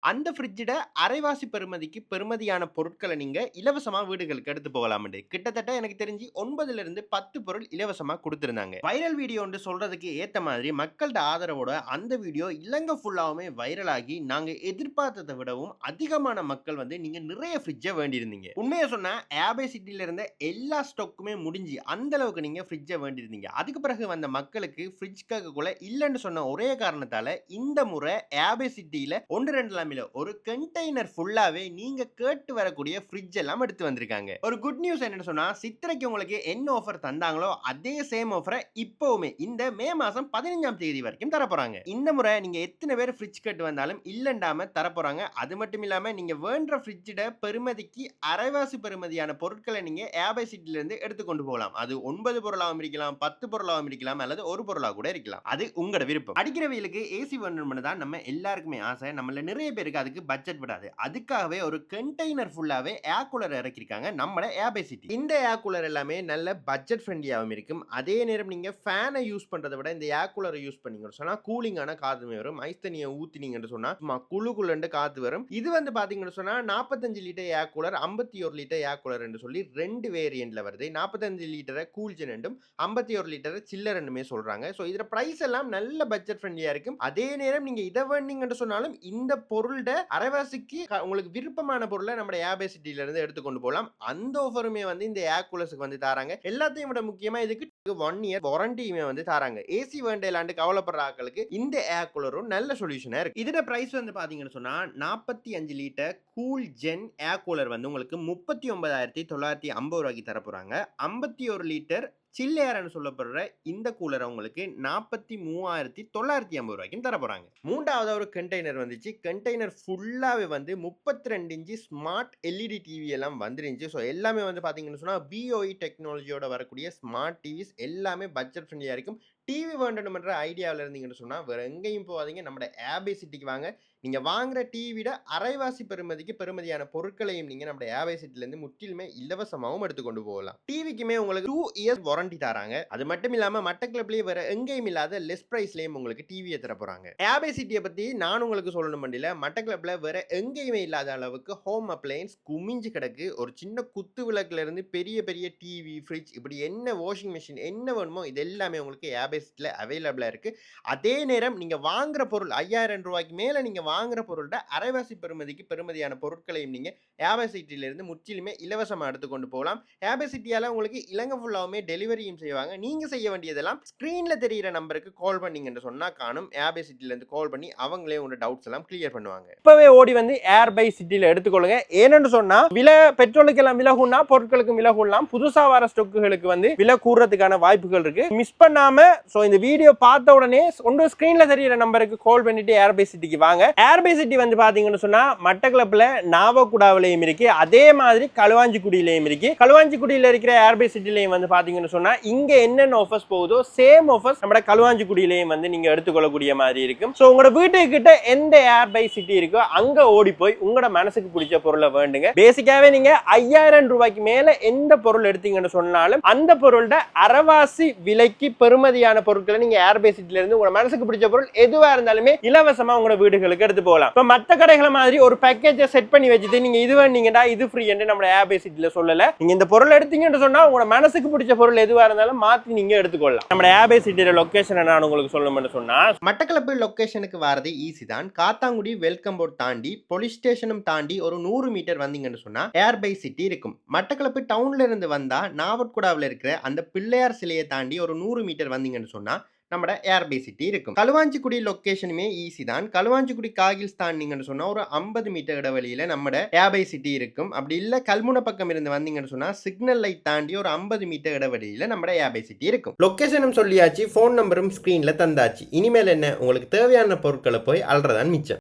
அந்த ஃப்ரிட்ஜிட அரைவாசி பெறுமதிக்கு பெறுமதியான பொருட்கள நீங்க இலவசமா வீடுகளுக்கு எடுத்து போகலாம்ண்டு. கிட்டத்தட்ட எனக்கு தெரிஞ்சு 9லிருந்து 10 பொருள் இலவசமா குடுத்திருந்தாங்க. வைரல் வீடியோ ஒன்று சொல்றதுக்கு ஏத்த மாதிரி மக்கள்ட ஆதரவோட அந்த வீடியோ இலங்கை ஃபுல்லாவுமே வைரல் ஆகி, நாங்க எதிர்பார்த்தத விடவும் அதிகமான மக்கள் வந்து நீங்க நிறைய ஃப்ரிட்ஜ வேண்டியிருந்தீங்க. உண்மைய சொன்னா ஏபே சிட்டில இருந்த எல்லா ஸ்டாக்குமே முடிஞ்சு அந்த அளவுக்கு நீங்க ஃப்ரிட்ஜ வேண்டியிருந்தீங்க. அதுக்கு பிறகு வந்த மக்களுக்கு ஃப்ரிட்ஜ் கேட்கக்குள்ள இல்லன்னு சொன்ன ஒரே காரணத்தால இந்த முறை ஏபே சிட்டில 1, 2 லாம் இல்ல ஒரு கண்டெய்னர் ஃபுல்லாவே நீங்க கேட்டு வரக்கூடிய ஃப்ரிட்ஜ் எல்லாம் எடுத்து வந்திருக்காங்க. ஒரு குட் நியூஸ் என்னன்னு சொன்னா சித்திரைக்கு உங்களுக்கு என்ன ஆஃபர் தந்தாங்களோ அதே சேம் ஆஃபரை இப்பவுமே இந்த மே மாசம் 15ஆம் தேதி வரைக்கும் தர போறாங்க. இந்த முறை நீங்க எத்தனை பேர் ஃப்ரிட்ஜ் கேட்டு வந்தாலும் இல்லண்டாம தர போறாங்க. அது மட்டும் இல்லாம நீங்க வேண்ட ஃப்ரிட்ஜிட பெறுமதிக்கு அரைவாசி பெறுமதியான பொருட்களை நீங்க ஏபே சிட்டில இருந்து எடுத்து கொண்டு போகலாம். அது 9 பொருளாகவும் இருக்கலாம், 10 பொருளாகவும் இருக்கலாம், அல்லது ஒரு பொருளா கூட இருக்கலாம். அது உங்களோட விருப்பம். அடிக்கிற வெயிலுக்கு ஏசி வேணும்னு தான் நம்ம எல்லாருக்குமே ஆசை. நம்மள நிறைய பேருக்கு அதுக்கு பட்ஜெட் விடாது. அதுக்காகவே ஒரு கண்டெய்னர் ஃபுல்லாவே ஏர் கூலர் இறக்கிருக்காங்க நம்மட ஏபே சிட்டி. இந்த ஏர் கூலர் எல்லாமே நல்ல பட்ஜெட் ஃப்ரெண்ட்லியாவும் இருக்கும். அதே நேரம் நீங்க ஃபேனை யூஸ் பண்றதை விட இந்த ஏர் கூலரை யூஸ் பண்ணீங்கன்னு சொன்னா கூலிங்கான காத்து வரும். ஐஸ் தண்ணியை ஊத்தினீங்கன்னு சொன்னா சும்மா குளு குளுன்னு காத்து வரும். இது வந்து பாத்தீங்கன்னு சொன்னா 45 litre air cooler, 51 litre air cooler என்று சொல்லி 2 வேரியன்ட்ல வருது. 45 லிட்டரை கூல்ஜன் என்றும் 51 லிட்டர் சில்லர் என்றுமே சொல்றாங்க. சோ இதோட பிரைஸ் எல்லாம் நல்ல பட்ஜெட் ஃப்ரெண்ட்லியா இருக்கும். அதே நேரம் நீங்க இதை வேண்டீங்கன்னு சொன்னாலும் இந்த பொருள்ட அரைவாசிக்கு உங்களுக்கு விருப்பமான பொருளை நம்ம ஏபே சிட்டில இருந்து எடுத்துக்கொண்டு போகலாம். அந்த ஆஃபருமே வந்து இந்த ஏர் கூலர்ஸ்க்கு வந்து தராங்க. எல்லாத்தையும் விட முக்கியமா இதுக்கு 1 இயர் வாரண்டியுமே வந்து தராங்க. ஏசி வேண்டலாண்டு கவலைப்படுற ஆட்களுக்கு இந்த ஏர் கூலரும் நல்ல சொல்யூஷனா இருக்கு. இதோட பிரைஸ் வந்து பாத்தீங்கன்னு சொன்னா 45 litre cool gen air cooler வந்து உங்களுக்கு 39,950 ரூபாய்க்கு தர போறாங்க. 51 லிட்டர் சில் ஏர்னு சொல்லப்படுற இந்த கூலரை உங்களுக்கு 43,950 ரூபாய்க்கும் தர போறாங்க. மூன்றாவது ஒரு கண்டெய்னர் வந்துச்சு. கண்டெய்னர் ஃபுல்லாவே வந்து 32 இன்ச் ஸ்மார்ட் எல்இடி டிவி எல்லாம் வந்துருந்துச்சு. ஸோ எல்லாமே வந்து பாத்தீங்கன்னு சொன்னா பிஓஇ டெக்னாலஜியோட வரக்கூடிய ஸ்மார்ட் டிவிஸ் எல்லாமே பட்ஜெட் ஃப்ரெண்ட்லியா இருக்கும். டிவி வேண்டணும்ன்ற ஐடியாவில் இருந்தீங்கன்னு சொன்னா வேற எங்கேயும் போகாதீங்க, நம்ம ஏபே சிட்டிக்கு வாங்க. நீங்க வாங்குற டிவியோட அரைவாசி பெறுமதிக்கு பெறுமதியான பொருட்களையும் நீங்க நம்ம ஏபே சிட்டில இருந்து முற்றிலுமே இலவசமாகவும் எடுத்துக்கொண்டு போகலாம். டிவிக்குமே உங்களுக்கு 2 இயர்ஸ் வாரண்டி தராங்க. அது மட்டும் இல்லாம மட்டக்களப்பிலேயே வேற எங்கேயும் இல்லாத லெஸ் பிரைஸ்லயும் உங்களுக்கு டிவியை தர போறாங்க. ஏபே சிட்டியை பத்தி நான் உங்களுக்கு சொல்லணும் மண்டியில மட்டக்களப்பில வேற எங்கேயுமே இல்லாத அளவுக்கு ஹோம் அப்ளையன்ஸ் குமிஞ்சு கிடக்கு. ஒரு சின்ன குத்து விளக்குல இருந்து பெரிய பெரிய டிவி, ஃப்ரிட்ஜ், இப்படி என்ன வாஷிங் மிஷின் என்ன வேணுமோ இது எல்லாமே உங்களுக்கு ஏபே சிட்டில அவைலபிளா இருக்கு. அதே நேரம் நீங்க வாங்குற பொருள் 5,000 ரூபாய்க்கு மேல நீங்க வாங்குற பொருளோட அரைவாசி பெறுமதிக்கு பெறுமதியான பொருட்களையும் நீங்க ஏபே சிட்டில இருந்து முற்றிலுமே இலவசமா எடுத்துக்கொண்டு போகலாம். ஏபே சிட்டியால உங்களுக்கு இலங்கை ஃபுல்லாவுமே டெலிவரியும் செய்வாங்க. நீங்க செய்ய வேண்டியதெல்லாம் ஸ்கிரீன்ல தெரியிற நம்பருக்கு கால் பண்ணீங்கன்னு சொன்னா காணும். ஏபே சிட்டில இருந்து கால் பண்ணி அவங்களே உங்க டவுட்ஸ் எல்லாம் கிளியர் பண்ணுவாங்க. இப்பவே ஓடி வந்து ஏர் பை சிட்டில எடுத்துக்கொள்ளுங்க. ஏன்னு சொன்னா விலை பெட்ரோலுக்கு எல்லாம் விலை கூடனா பொருட்களுக்கும் விலை கூடலாம். புதுசா வர ஸ்டாக்குகளுக்கு வந்து விலை கூடுறதுக்கான வாய்ப்புகள் இருக்கு. மிஸ் பண்ணாம சோ இந்த வீடியோ பார்த்த உடனே ஒன்று ஸ்கிரீன்ல தெரியிற நம்பருக்கு கால் பண்ணிட்டு ஏர் பை சிட்டிக்கு வாங்க. ஏர் பை சிட்டி வந்து பாத்தீங்கன்னு சொன்னா மட்டக்களப்பில் நாவக்குடாவிலையும் இருக்கு. அதே மாதிரி களுவாஞ்சிக்குடியிலையும் இருக்கு. களுவாஞ்சிக்குடியில இருக்கிற ஏர் பை சிட்டிலையும் வந்து பாத்தீங்கன்னு சொன்னா இங்க என்னென்ன ஆஃபர்ஸ் போகுதோ சேம் ஆஃபர்ஸ் நம்ம களுவாஞ்சிக்குடியிலையும் வந்து நீங்க எடுத்துக்கொள்ளக்கூடிய மாதிரி இருக்கும். சோ உங்களோட வீட்டுக்கு கிட்ட எந்த ஏர் பை சிட்டி இருக்கோ அங்க ஓடி போய் உங்களோட மனசுக்கு பிடிச்ச பொருளை வேண்டுங்க. பேசிக்காவே நீங்க 5,000 ரூபாய்க்கு மேல எந்த பொருள் எடுத்தீங்கன்னு சொன்னாலும் அந்த பொருளோட அரைவாசி விலைக்கு பெறுமதியான பொருட்களை நீங்க ஏர் பை சிட்டில இருந்து உங்க மனசுக்கு பிடிச்ச பொருள் எதுவா இருந்தாலுமே இலவசமா உங்களோட வீடுகளுக்கு எடுத்து போகலாம். இப்ப மத்த கடைகளை மாதிரி ஒரு பேக்கேஜை செட் பண்ணி வச்சுட்டு நீங்க இது வேண்டீங்கடா இது ஃப்ரீ என்று நம்ம ஏபே சிட்டில சொல்லல. நீங்க இந்த பொருள் எடுத்தீங்கன்னு சொன்னா உங்க மனசுக்கு பிடிச்ச பொருள் எதுவா இருந்தாலும் மாத்தி நீங்க எடுத்துக்கொள்ளலாம். நம்ம ஏபே சிட்டியோட லொகேஷன் நான் உங்களுக்கு சொல்லணும்னு சொன்னா மட்டக்களப்பு லொகேஷனுக்கு வரது ஈஸி தான். காத்தாங்குடி வெல்கம் போர்ட் தாண்டி போலீஸ் ஸ்டேஷனும் தாண்டி ஒரு 100 மீட்டர் வந்தீங்கன்னு சொன்னா ஏர் பை சிட்டி இருக்கும். மட்டக்களப்பு டவுன்ல இருந்து வந்தா நாவட்குடாவில் இருக்கிற அந்த பிள்ளையார் சிலையை தாண்டி ஒரு 100 மீட்டர் வந்தீங்கன்னு சொன்னா நம்ம ஏர் பை சிட்டி இருக்கும். களுவாஞ்சிக்குடி லொகேஷனுமே ஈஸி தான். களுவாஞ்சிக்குடி காகில்ஸ் தாண்டிங்கன்னு சொன்னா ஒரு 50 மீட்டர் இடைவெளியில நம்ம ஏர் பை சிட்டி இருக்கும். அப்படி இல்ல கல்முனை பக்கம் இருந்து வந்தீங்கன்னு சொன்னா சிக்னல் லைட் தாண்டி ஒரு 50 மீட்டர் இடைவெளியில நம்ம ஏர் பை சிட்டி இருக்கும். லொகேஷனும் சொல்லியாச்சு, போன் நம்பரும் ஸ்கிரீன்ல தந்தாச்சு. இனிமேல் என்ன உங்களுக்கு தேவையான பொருட்களை போய் அல்றதான் மிச்சம்.